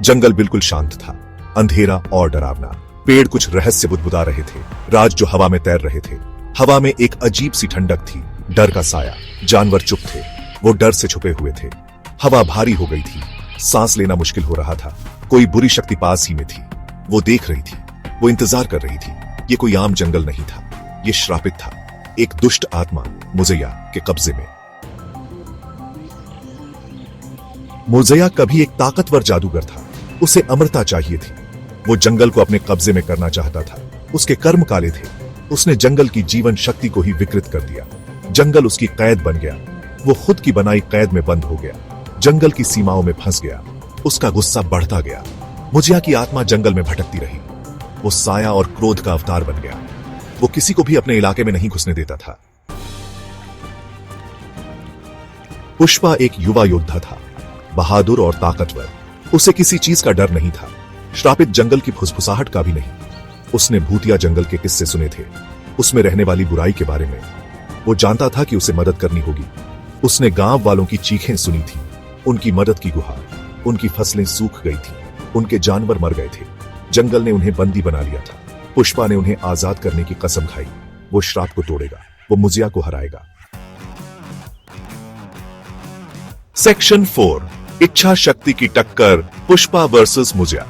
जंगल बिल्कुल शांत था, अंधेरा और डरावना। पेड़ कुछ रहस्य बुदबुदा रहे थे, राज जो हवा में तैर रहे थे। हवा में एक अजीब सी ठंडक थी, डर का साया। जानवर चुप थे, वो डर से छुपे हुए थे। हवा भारी हो गई थी, सांस लेना मुश्किल हो रहा था। कोई बुरी शक्ति पास ही में थी, वो देख रही थी, वो इंतजार कर रही थी। ये कोई आम जंगल नहीं था, ये श्रापित था, एक दुष्ट आत्मा मुजैया के कब्जे में। मुजैया कभी एक ताकतवर जादूगर था, उसे अमरता चाहिए थी। वो जंगल को अपने कब्जे में करना चाहता था। उसके कर्म काले थे, उसने जंगल की जीवन शक्ति को ही विकृत कर दिया। जंगल उसकी कैद बन गया, वो खुद की बनाई कैद में बंद हो गया, जंगल की सीमाओं में फंस गया। उसका गुस्सा बढ़ता गया। मुजैया की आत्मा जंगल में भटकती रही, वो साया और क्रोध का अवतार बन गया। वो किसी को भी अपने इलाके में नहीं घुसने देता था। पुष्पा एक युवा योद्धा था, बहादुर और ताकतवर। उसे किसी चीज का डर नहीं था, श्रापित जंगल की फुसफुसाहट का भी नहीं। उसने भूतिया जंगल के किस्से सुने थे, उसमें रहने वाली बुराई के बारे में। वो जानता था कि उसे मदद करनी होगी। उसने गांव वालों की चीखें सुनी थी, उनकी मदद की गुहार। उनकी फसलें सूख गई थी, उनके जानवर मर गए थे। जंगल ने उन्हें बंदी बना लिया था। पुष्पा ने उन्हें आजाद करने की कसम खाई। वो श्राप को तोड़ेगा, वो मुजैया को हराएगा। सेक्शन 4, इच्छा शक्ति की टक्कर, पुष्पा वर्सेस मुजैया।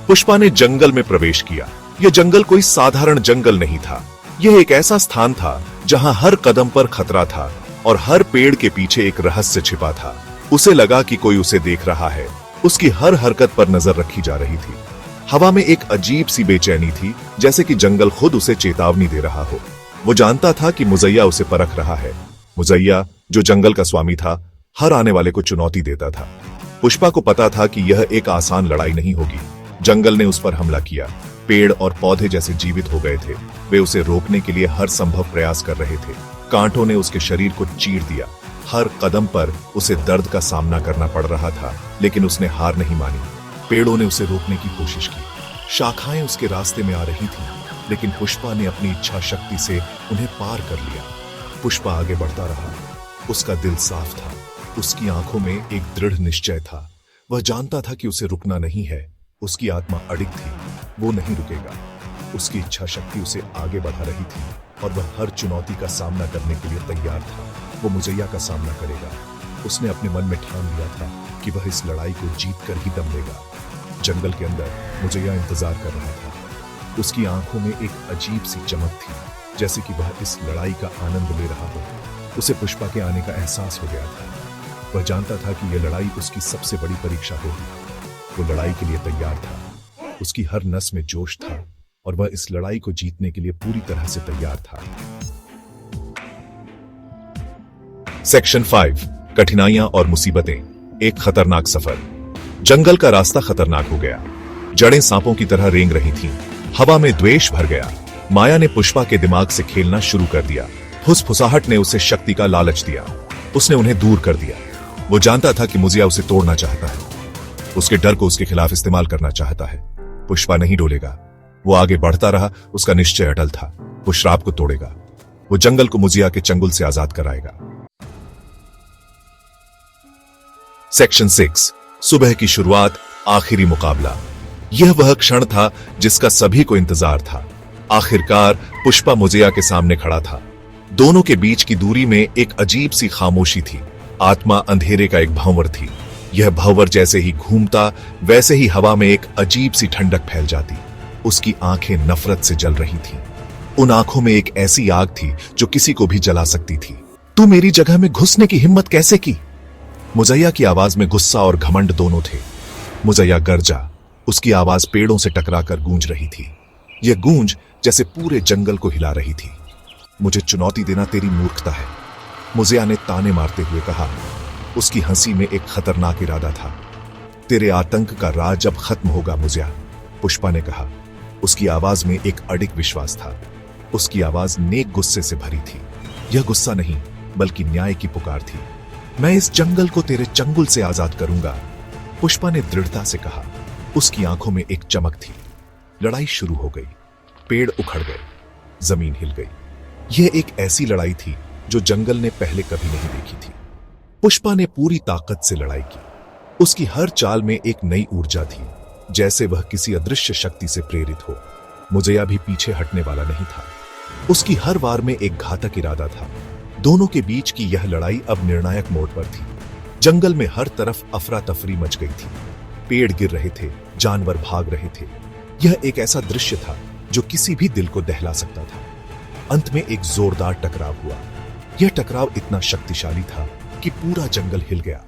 पुष्पा ने जंगल में प्रवेश किया। यह जंगल कोई साधारण जंगल नहीं था, यह एक ऐसा स्थान था जहां हर कदम पर खतरा था और हर पेड़ के पीछे एक रहस्य छिपा था। उसे लगा कि कोई उसे देख रहा है, उसकी हर हरकत पर नजर रखी जा रही थी। हवा में एक अजीब सी बेचैनी थी, जैसे कि जंगल खुद उसे चेतावनी दे रहा हो। वो जानता था कि मुजैया उसे परख रहा है। मुजैया, जो जंगल का स्वामी था, हर आने वाले को चुनौती देता था। पुष्पा को पता था कि यह एक आसान लड़ाई नहीं होगी। जंगल ने उस पर हमला किया। पेड़ और पौधे जैसे जीवित हो गए थे। वे उसे रोकने के लिए हर संभव प्रयास कर रहे थे। कांटों ने उसके शरीर को चीर दिया। हर कदम पर उसे दर्द का सामना करना पड़ रहा था, लेकिन उसने हार नहीं मानी। पेड़ों ने उसे रोकने की कोशिश की, शाखाएं उसके रास्ते में आ रही थीं, लेकिन पुष्पा ने अपनी इच्छा शक्ति से उन्हें पार कर लिया। पुष्पा आगे बढ़ता रहा। उसका दिल साफ था, उसकी आंखों में एक दृढ़ निश्चय था। वह जानता था कि उसे रुकना नहीं है। उसकी आत्मा अडिग थी, वो नहीं रुकेगा। उसकी इच्छा शक्ति उसे आगे बढ़ा रही थी और वह हर चुनौती का सामना करने के लिए तैयार था। वो मुजैया का सामना करेगा। उसने अपने मन में ठान लिया था कि वह इस लड़ाई को जीत कर ही दम लेगा। जंगल के अंदर मुजैया इंतजार कर रहा था। उसकी आंखों में एक अजीब सी चमक थी, जैसे कि वह इस लड़ाई का आनंद ले रहा हो। उसे पुष्पा के आने का एहसास हो गया था। वह जानता था कि यह लड़ाई उसकी सबसे बड़ी परीक्षा होगी। वो लड़ाई के लिए तैयार था। उसकी हर नस में जोश था और वह इस लड़ाई को जीतने के लिए पूरी तरह से तैयार था। सेक्शन 5, कठिनाइयां और मुसीबतें, एक खतरनाक सफर। जंगल का रास्ता खतरनाक हो गया। जड़ें सांपों की तरह रेंग रही थीं। हवा में द्वेष भर गया। माया ने पुष्पा के दिमाग से खेलना शुरू कर दिया। फुसफुसाहट ने उसे शक्ति का लालच दिया। उसने उन्हें दूर कर दिया। वो जानता था कि मुजैया उसे तोड़ना चाहता है, उसके डर को उसके खिलाफ इस्तेमाल करना चाहता है। पुष्पा नहीं डोलेगा। वो आगे बढ़ता रहा। उसका निश्चय अटल था, वो श्राप को तोड़ेगा। वो जंगल को मुजैया के चंगुल से आजाद कराएगा। सेक्शन 6, सुबह की शुरुआत, आखिरी मुकाबला। यह वह क्षण था जिसका सभी को इंतजार था। आखिरकार पुष्पा मुजैया के सामने खड़ा था। दोनों के बीच की दूरी में एक अजीब सी खामोशी थी। आत्मा अंधेरे का एक भंवर थी। यह भंवर जैसे ही घूमता, वैसे ही हवा में एक अजीब सी ठंडक फैल जाती। उसकी आंखें नफरत से जल रही थीं। उन आंखों में एक ऐसी आग थी जो किसी को भी जला सकती थी। तू मेरी जगह में घुसने की हिम्मत कैसे की? मुजैया की आवाज में गुस्सा और घमंड दोनों थे। मुजैया गरजा। उसकी आवाज पेड़ों से टकराकर गूंज रही थी। यह गूंज जैसे पूरे जंगल को हिला रही थी। मुझे चुनौती देना तेरी मूर्खता है, मुजैया ने ताने मारते हुए कहा। उसकी हंसी में एक खतरनाक इरादा था। तेरे आतंक का राज अब खत्म होगा मुजैया, पुष्पा ने कहा। उसकी आवाज में एक अडिग विश्वास था। उसकी आवाज नेक गुस्से से भरी थी। यह गुस्सा नहीं, बल्कि न्याय की पुकार थी। मैं इस जंगल को तेरे चंगुल से आजाद करूंगा, पुष्पा ने दृढ़ता से कहा। उसकी आंखों में एक चमक थी। लड़ाई शुरू हो गई। पेड़ उखड़ गए, जमीन हिल गई। यह एक ऐसी लड़ाई थी जो जंगल ने पहले कभी नहीं देखी थी। पुष्पा ने पूरी ताकत से लड़ाई की। उसकी हर चाल में एक नई ऊर्जा थी। जैसे वह किसी अदृश्य शक्ति से प्रेरित हो। मुजैया भी पीछे हटने वाला नहीं था। उसकी हर वार में एक घातक इरादा था। दोनों के बीच की यह लड़ाई अब निर्णायक मोड़ पर थी। जंगल में हर तरफ अफरा तफरी मच गई थी। पेड़ गिर रहे थे, जानवर भाग रहे थे। यह एक ऐसा दृश्य था जो किसी भी दिल को दहला सकता था। अंत में एक जोरदार टकराव हुआ। यह टकराव इतना शक्तिशाली था कि पूरा जंगल हिल गया।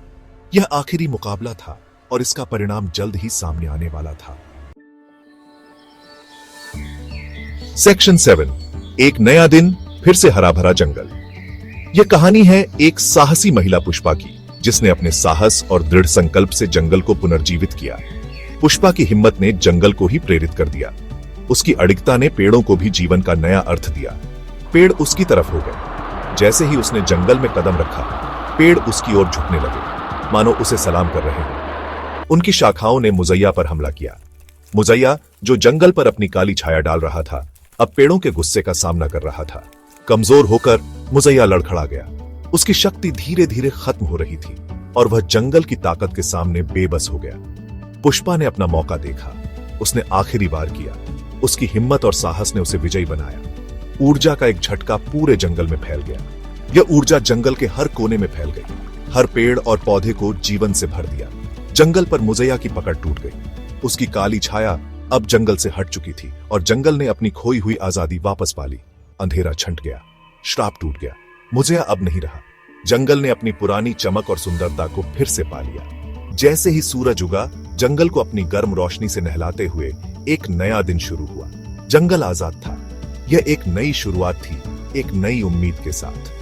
यह आखिरी मुकाबला था और इसका परिणाम जल्द ही सामने आने वाला था। सेक्शन 7, एक नया दिन, फिर से हरा भरा जंगल। यह कहानी है एक साहसी महिला पुष्पा की, जिसने अपने साहस और दृढ़ संकल्प से जंगल को पुनर्जीवित किया। पुष्पा की हिम्मत ने जंगल को ही प्रेरित कर दिया। उसकी अडिगता ने पेड़ों को भी जीवन का नया अर्थ दिया। पेड़ उसकी तरफ हो गए। जैसे ही उसने जंगल में कदम रखा, पेड़ उसकी ओर झुकने लगे, मानो उसे सलाम कर रहे हैं। उनकी शाखाओं ने मुजैया पर हमला किया। मुजैया, जो जंगल पर अपनी काली छाया डाल रहा था, अब पेड़ों के गुस्से का सामना कर रहा था। कमजोर होकर मुजैया लड़खड़ा गया। उसकी शक्ति धीरे धीरे खत्म हो रही थी और वह जंगल की ताकत के सामने बेबस हो गया। पुष्पा ने अपना मौका देखा। उसने आखिरी वार किया। उसकी हिम्मत और साहस ने उसे विजयी बनाया। ऊर्जा का एक झटका पूरे जंगल में फैल गया। यह ऊर्जा जंगल के हर कोने में फैल गई। हर पेड़ और पौधे को जीवन से भर दिया। जंगल पर मुजैया की पकड़ टूट गई। उसकी काली छाया अब जंगल से हट चुकी थी और जंगल ने अपनी खोई हुई आजादी वापस पा ली। अंधेरा छंट गया। श्राप टूट गया। मुजैया अब नहीं रहा। जंगल ने अपनी पुरानी चमक और सुंदरता को फिर से पा लिया। जैसे ही सूरज उगा, जंगल को अपनी गर्म रोशनी से नहलाते हुए एक नया दिन शुरू हुआ। जंगल आजाद था। यह एक नई शुरुआत थी, एक नई उम्मीद के साथ।